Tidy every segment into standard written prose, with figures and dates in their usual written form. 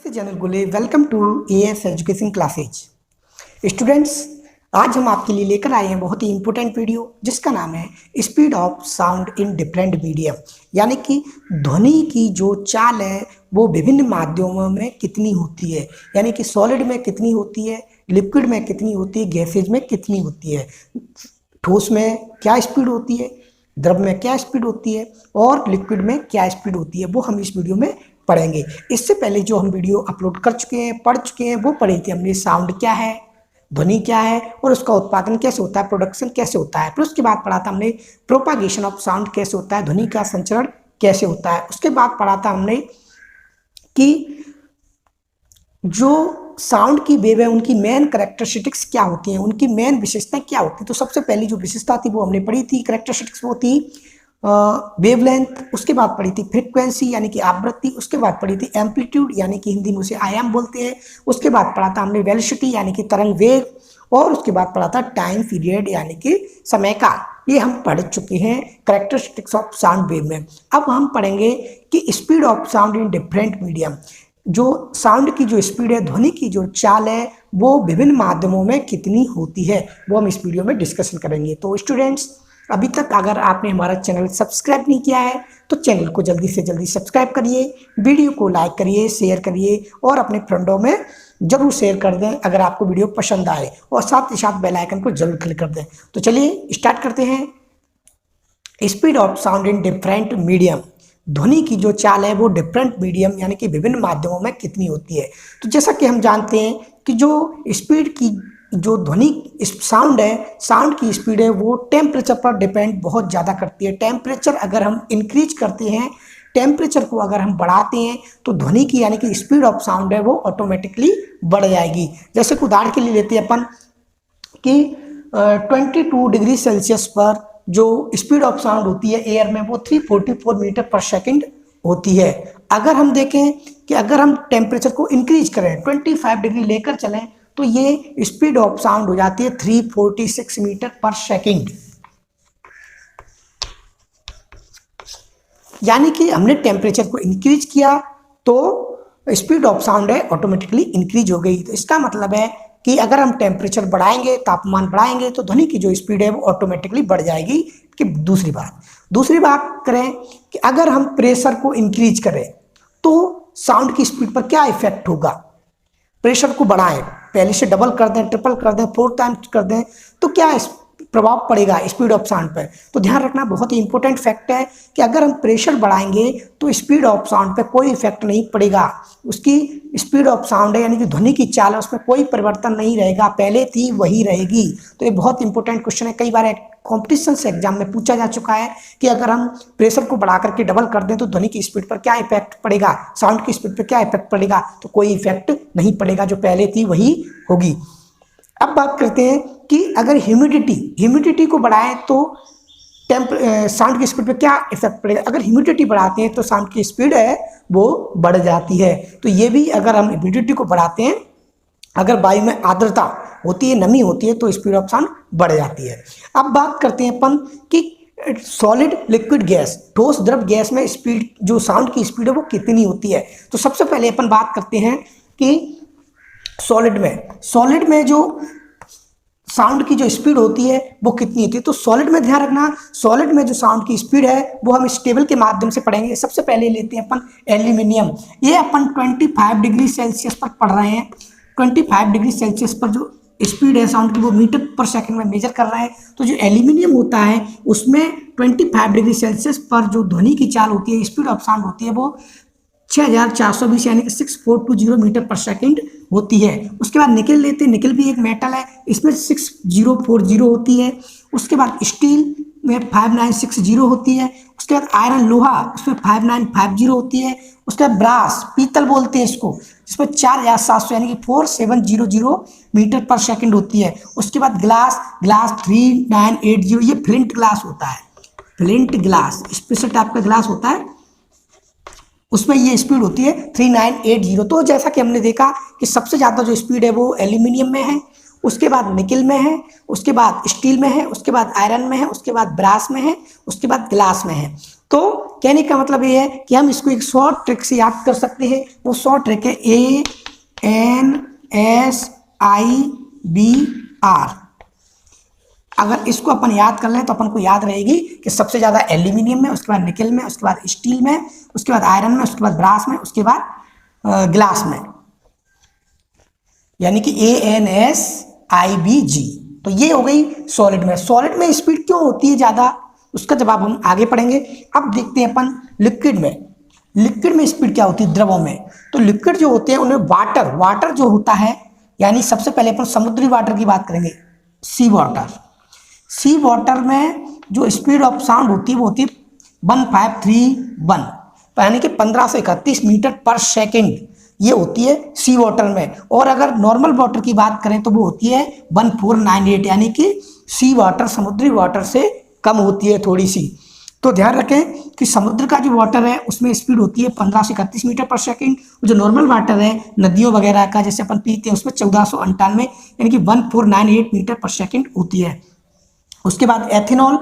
General गुले welcome to AS education classes. Students, आज हम आपके लिए लेकर आए हैं बहुत ही इंपॉर्टेंट वीडियो जिसका नाम है speed of sound in different medium, यानी कि ध्वनि की जो चाल है वो विभिन्न माध्यमों में कितनी होती है, यानी कि सॉलिड में कितनी होती है, लिक्विड में कितनी होती है, गैसेज में कितनी होती है, ठोस में क्या स्पीड होती है, द्रव में क्या स्पीड होती है और लिक्विड में क्या स्पीड होती है, वो हम इस वीडियो में पढ़ेंगे। इससे पहले जो हम वीडियो अपलोड कर चुके हैं, पढ़ चुके हैं, वो पढ़े थे हमने साउंड क्या है, ध्वनि क्या है और उसका उत्पादन कैसे होता है, प्रोडक्शन कैसे होता है। फिर उसके बाद पढ़ा था हमने प्रोपागेशन ऑफ साउंड कैसे होता है, ध्वनि का संचरण कैसे होता है। उसके बाद पढ़ा था हमने कि जो साउंड की वेव है उनकी मेन करेक्टरिस्टिक्स क्या होती हैं, उनकी मेन विशेषताएं क्या होती है। तो सबसे पहली जो विशेषता थी वो हमने पढ़ी थी, करेक्टरिस्टिक्स वो थी वेवलेंथ। उसके बाद पढ़ी थी फ्रीक्वेंसी यानी कि आवृत्ति। उसके बाद पढ़ी थी एम्पलीट्यूड यानी कि हिंदी में उसे आयाम बोलते हैं। उसके बाद पढ़ा था हमने वेलोसिटी यानी कि तरंग वेग। और उसके बाद पढ़ा था टाइम पीरियड यानी कि समय का। ये हम पढ़ चुके हैं करेक्टरिस्टिक्स ऑफ साउंड वेव में। अब हम पढ़ेंगे कि speed of sound in different medium, जो साउंड की जो स्पीड है, ध्वनि की जो चाल है, वो विभिन्न माध्यमों में कितनी होती है, वो हम इस वीडियो में डिस्कशन करेंगे। तो स्टूडेंट्स, अभी तक अगर आपने हमारा चैनल सब्सक्राइब नहीं किया है तो चैनल को जल्दी से जल्दी सब्सक्राइब करिए, वीडियो को लाइक करिए, शेयर करिए और अपने फ्रेंडों में जरूर शेयर कर दें अगर आपको वीडियो पसंद आए, और साथ ही साथ बेल आइकन को जरूर क्लिक कर दें। तो चलिए स्टार्ट करते हैं। Speed of sound in different medium, ध्वनि की जो चाल है वो डिफरेंट मीडियम यानी कि विभिन्न माध्यमों में कितनी होती है। तो जैसा कि हम जानते हैं कि जो स्पीड की जो ध्वनि साउंड है, साउंड की स्पीड है वो टेम्परेचर पर डिपेंड बहुत ज़्यादा करती है। टेम्परेचर अगर हम इंक्रीज करते हैं, टेम्परेचर को अगर हम बढ़ाते हैं तो ध्वनि की यानी कि स्पीड ऑफ साउंड है वो ऑटोमेटिकली बढ़ जाएगी। जैसे कि उदाहरण के लिए लेते हैं अपन कि 22 डिग्री सेल्सियस पर जो स्पीड ऑफ साउंड होती है एयर में वो 344 मीटर पर सेकंड होती है। अगर हम देखें कि अगर हम टेम्परेचर को इंक्रीज करें, 25 डिग्री लेकर चलें, तो ये स्पीड ऑफ साउंड हो जाती है 346 मीटर पर सेकंड। यानी कि हमने टेम्परेचर को इंक्रीज किया तो स्पीड ऑफ साउंड है ऑटोमेटिकली इंक्रीज हो गई। तो इसका मतलब है कि अगर हम टेम्परेचर बढ़ाएंगे, तापमान बढ़ाएंगे, तो ध्वनि की जो स्पीड है वो ऑटोमेटिकली बढ़ जाएगी। कि दूसरी बात करें कि अगर हम प्रेशर को इंक्रीज करें तो साउंड की स्पीड पर क्या इफेक्ट होगा। प्रेशर को बढ़ाएं, पहले से डबल कर दें, ट्रिपल कर दें, 4 टाइम्स कर दें, तो क्या प्रभाव पड़ेगा स्पीड ऑफ साउंड पर। तो ध्यान रखना, बहुत ही इंपॉर्टेंट फैक्ट है कि अगर हम प्रेशर बढ़ाएंगे तो स्पीड ऑफ साउंड पर कोई इफेक्ट नहीं पड़ेगा। उसकी स्पीड ऑफ साउंड है यानी कि ध्वनि की चाल है, उसमें कोई परिवर्तन नहीं रहेगा, पहले थी वही रहेगी। तो ये बहुत इंपॉर्टेंट क्वेश्चन है, कई बार कॉम्पिटिशन से एग्जाम में पूछा जा चुका है कि अगर हम प्रेशर को बढ़ा करके डबल कर दें तो ध्वनि की स्पीड पर क्या इफेक्ट पड़ेगा, साउंड की स्पीड पर क्या इफेक्ट पड़ेगा। तो कोई इफेक्ट नहीं पड़ेगा, जो पहले थी वही होगी। अब बात करते हैं कि अगर ह्यूमिडिटी को बढ़ाएं तो साउंड की स्पीड पे क्या इफेक्ट पड़ेगा। अगर ह्यूमिडिटी बढ़ाते हैं तो साउंड की स्पीड है वो बढ़ जाती है। तो ये भी, अगर हम ह्यूमिडिटी को बढ़ाते हैं, अगर वायु में आर्द्रता होती है, नमी होती है, तो स्पीड ऑफ साउंड बढ़ जाती है। अब बात करते हैं अपन कि सॉलिड, लिक्विड, गैस, ठोस, द्रव, गैस में स्पीड, जो साउंड की स्पीड है वो कितनी होती है। तो सबसे पहले अपन बात करते हैं कि सॉलिड में जो साउंड की जो स्पीड होती है वो कितनी होती है। तो सॉलिड में ध्यान रखना, सॉलिड में जो साउंड की स्पीड है वो हम इस टेबल के माध्यम से पढ़ेंगे। सबसे पहले लेते हैं अपन एल्यूमिनियम। ये अपन 25 डिग्री सेल्सियस पर पढ़ रहे हैं। 25 डिग्री सेल्सियस पर जो स्पीड है साउंड की वो मीटर पर सेकंड में मेजर कर रहे हैं। तो जो एल्यूमिनियम होता है उसमें 25 डिग्री सेल्सियस पर जो ध्वनि की चाल होती है, स्पीड ऑफ साउंड होती है, वो 6420 यानी कि 6420 मीटर पर सेकंड होती है। उसके बाद निकल लेते हैं, निकल भी एक मेटल है, इसमें 6040 होती है। उसके बाद स्टील में 5960 होती है। उसके बाद आयरन, लोहा, उसमें 5950 होती है। उसके बाद ब्रास, पीतल बोलते हैं इसको, इसमें 4700 यानी कि 4700 मीटर पर सेकंड होती है। उसके बाद ग्लास 3980, ये फ्लिंट ग्लास होता है, फ्लिंट ग्लास स्पेशल टाइप का ग्लास होता है, उसमें ये स्पीड होती है 3980। तो जैसा कि हमने देखा कि सबसे ज़्यादा जो स्पीड है वो एल्यूमिनियम में है, उसके बाद निकल में है, उसके बाद स्टील में है, उसके बाद आयरन में है, उसके बाद ब्रास में है, उसके बाद ग्लास में है। तो कहने का मतलब ये है कि हम इसको एक शॉर्ट ट्रिक से याद कर सकते हैं। वो शॉर्ट ट्रिक है ANSIBR। अगर इसको अपन याद कर लें तो अपन को याद रहेगी कि सबसे ज़्यादा एल्यूमिनियम में, उसके बाद निकल में, उसके बाद स्टील में, उसके बाद आयरन में, उसके बाद ब्रास में, उसके बाद ग्लास में, यानी कि ANSIBG। तो ये हो गई सॉलिड में। सॉलिड में स्पीड क्यों होती है ज़्यादा, उसका जवाब हम आगे पढ़ेंगे। अब देखते हैं अपन लिक्विड में। लिक्विड में स्पीड क्या होती है द्रवों में। तो लिक्विड जो होते हैं उनमें वाटर जो होता है, यानी सबसे पहले अपन समुद्री वाटर की बात करेंगे, सी वाटर। सी वाटर में जो स्पीड ऑफ साउंड होती है वो होती है 1531, यानी कि 15 से 31 मीटर पर सेकेंड, ये होती है सी वाटर में। और अगर नॉर्मल वाटर की बात करें तो वो होती है 1498, यानी कि सी वाटर समुद्री वाटर से कम होती है थोड़ी सी। तो ध्यान रखें कि समुद्र का जो वाटर है उसमें स्पीड होती है 15 से 31 मीटर पर सेकंड। जो नॉर्मल वाटर है नदियों वगैरह का जैसे अपन पीते हैं उसमें 1498 यानी कि 1498 मीटर पर सेकंड होती है। उसके बाद एथेनॉल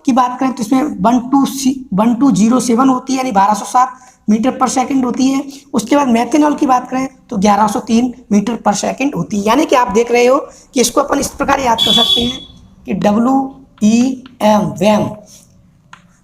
की बात करें तो इसमें 1207 होती है, यानी 1207 मीटर पर सेकंड होती है। उसके बाद मेथेनॉल की बात करें तो 1103 मीटर पर सेकंड होती है। यानी कि आप देख रहे हो कि इसको अपन इस प्रकार याद कर सकते हैं कि WEM वैम,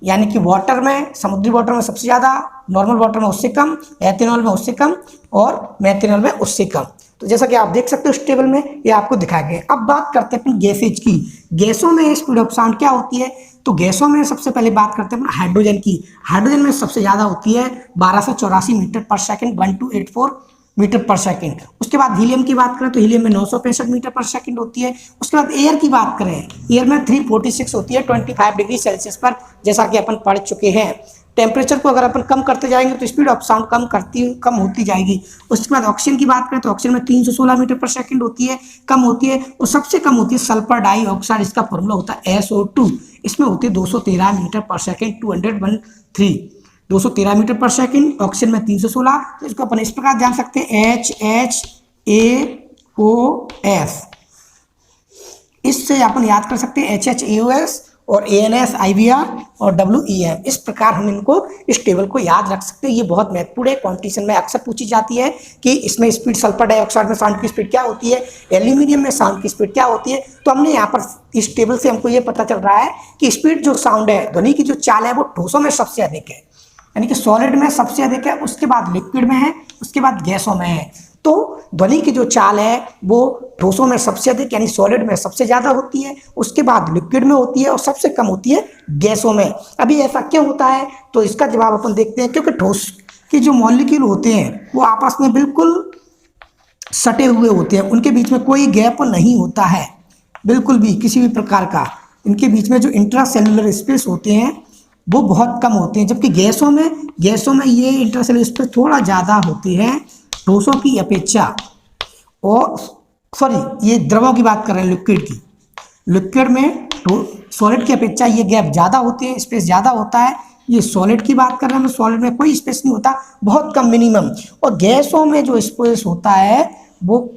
यानी कि वाटर में, समुद्री वाटर में सबसे ज़्यादा, नॉर्मल वाटर में उससे कम, एथेनॉल में उससे कम और मेथेनॉल में उससे कम। तो जैसा कि आप देख सकते हो इस टेबल में ये आपको दिखाया गया। अब बात करते हैं अपन गैसेज की। गैसों में स्पीड ऑफ साउंड क्या होती है, तो गैसों में सबसे पहले बात करते हैं अपन हाइड्रोजन की। हाइड्रोजन में सबसे ज़्यादा होती है 1284 मीटर पर सेकेंड, 1284 मीटर पर सेकंड। उसके बाद हीलियम की बात करें तो हीलियम में 965 मीटर पर सेकंड होती है। उसके बाद एयर की बात करें, एयर में 346 होती है 25 डिग्री सेल्सियस पर, जैसा कि अपन पढ़ चुके हैं। टेम्परेचर को अगर अपन कम करते जाएंगे तो स्पीड ऑफ साउंड कम होती जाएगी। उसके बाद ऑक्सीजन की बात करें तो ऑक्सीजन में 316 मीटर पर सेकंड होती है, कम होती है। और सबसे कम होती है सल्फर डाइऑक्साइड, इसका फॉर्मूला होता है SO2, इसमें होती है 213 मीटर पर सेकंड, 213 मीटर पर सेकंड। ऑक्सीजन में 316। तो इसको अपन इस प्रकार जान सकते हैं HHAOS। इससे अपन याद कर सकते हैं HHAOS और ANSIBR और WEM। इस प्रकार हम इनको, इस टेबल को याद रख सकते हैं। ये बहुत महत्वपूर्ण है, कॉम्पिटिशन में अक्सर पूछी जाती है कि इसमें स्पीड, सल्फर डाइऑक्साइड में साउंड की स्पीड क्या होती है, एल्यूमिनियम में साउंड की स्पीड क्या होती है। तो हमने यहाँ पर इस टेबल से हमको ये पता चल रहा है कि स्पीड जो साउंड है, ध्वनि की जो चाल है वो ठोसों में सबसे अधिक है, यानी कि सॉलिड में सबसे अधिक है, उसके बाद लिक्विड में है, उसके बाद गैसों में है। तो ध्वनि की जो चाल है वो ठोसों में सबसे अधिक यानी सॉलिड में सबसे ज़्यादा होती है, उसके बाद लिक्विड में होती है और सबसे कम होती है गैसों में। अभी ऐसा क्यों होता है, तो इसका जवाब अपन देखते हैं। क्योंकि ठोस के जो मॉलिक्यूल होते हैं वो आपस में बिल्कुल सटे हुए होते हैं, उनके बीच में कोई गैप नहीं होता है बिल्कुल भी, किसी भी प्रकार का। इनके बीच में जो इंट्रासेलुलर स्पेस होते हैं वो बहुत कम होते हैं, जबकि गैसों में ये इंट्रासेलुलर स्पेस थोड़ा ज़्यादा होती है ठोसों की अपेक्षा। और सॉरी, ये द्रवों की बात कर रहे हैं, लिक्विड की। लिक्विड में सॉलिड की अपेक्षा ये गैप ज़्यादा होती है, स्पेस ज़्यादा होता है। ये सॉलिड की बात कर रहे हैं, सॉलिड में कोई स्पेस नहीं होता, बहुत कम, मिनिमम। और गैसों में जो स्पेस होता है वो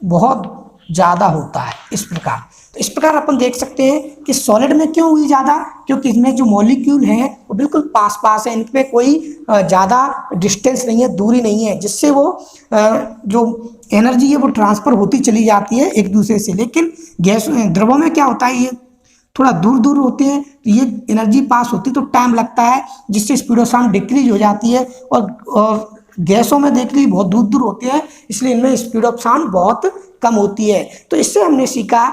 बहुत ज़्यादा होता है। इस प्रकार, तो इस प्रकार अपन देख सकते हैं कि सॉलिड में क्यों हुई ज़्यादा, क्योंकि इसमें जो मॉलिक्यूल हैं वो बिल्कुल पास पास है, इनमें कोई ज़्यादा डिस्टेंस नहीं है, दूरी नहीं है, जिससे वो जो एनर्जी है वो ट्रांसफ़र होती चली जाती है एक दूसरे से। लेकिन गैस द्रवों में क्या होता है, ये थोड़ा दूर दूर होते हैं, तो ये एनर्जी पास होती तो टाइम लगता है, जिससे स्पीड ऑफ साउंड डिक्रीज हो जाती है। और गैसों में देख ली बहुत दूर दूर होते हैं, इसलिए इनमें स्पीड ऑफ साउंड बहुत कम होती है। तो इससे हमने सीखा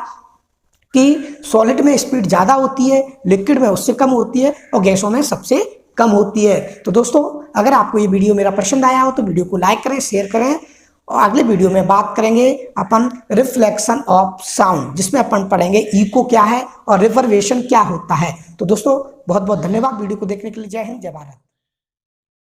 कि सॉलिड में स्पीड ज़्यादा होती है, लिक्विड में उससे कम होती है और गैसों में सबसे कम होती है। तो दोस्तों, अगर आपको ये वीडियो मेरा पसंद आया हो तो वीडियो को लाइक करें, शेयर करें। और अगले वीडियो में बात करेंगे अपन रिफ्लेक्शन ऑफ साउंड, जिसमें अपन पढ़ेंगे इको क्या है और रिवर्बरेशन क्या होता है। तो दोस्तों, बहुत बहुत धन्यवाद वीडियो को देखने के लिए। जय हिंद, जय भारत।